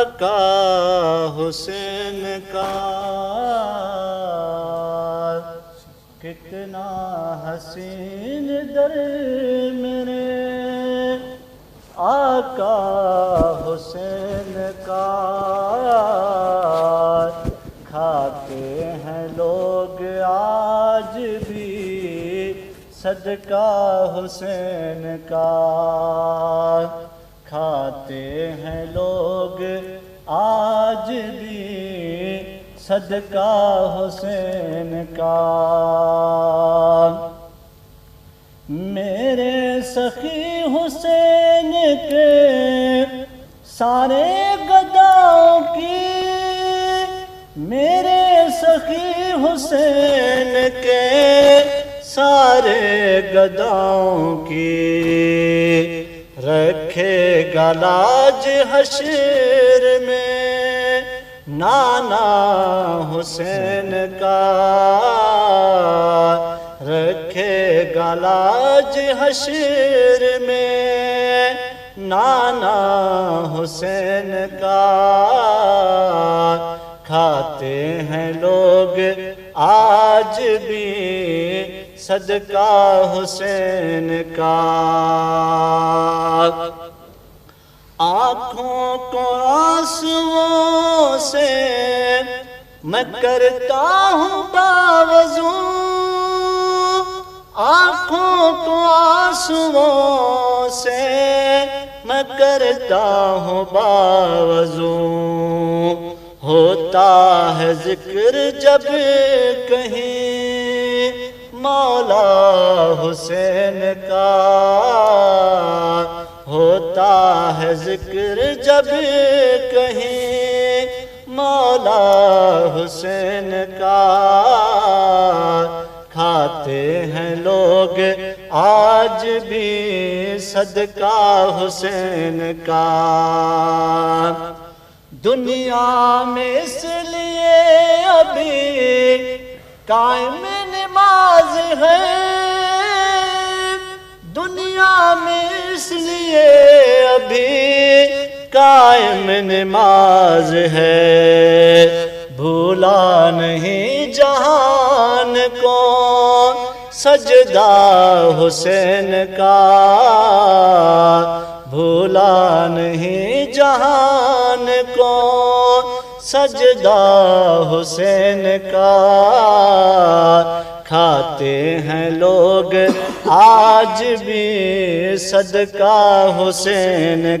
آقا حسین کا کتنا حسین در میرے آقا حسین کا کھاتے ہیں لوگ آج بھی صدقہ حسین کا کھاتے ہیں لوگ آج بھی صدقہ حسین کا میرے سخی حسین کے سارے گداؤں کی میرے سخی حسین کے سارے گداؤں کی رکھے گا لاج حشر میں نانا حسین کا رکھے گا لاج حشر میں نانا حسین کا کھاتے ہیں لوگ آج بھی صدقہ حسین کا آنکھوں کو آنسوؤں سے میں کرتا ہوں باوضو آنکھوں کو آنسوؤں سے میں کرتا ہوں باوضو ہوتا ہے ذکر جب کہیں مولا حسین کا ہوتا ہے ذکر جب کہیں مولا حسین کا کھاتے ہیں لوگ آج بھی صدقہ حسین کا دنیا میں اس لیے ابھی قائم نماز ہے دنیا میں اس لیے ابھی قائم نماز ہے بھولا نہیں جہان کو سجدہ حسین کا بھولا نہیں جہان کو سجدہ حسین کا کھاتے ہیں لوگ آج بھی صدقہ حسین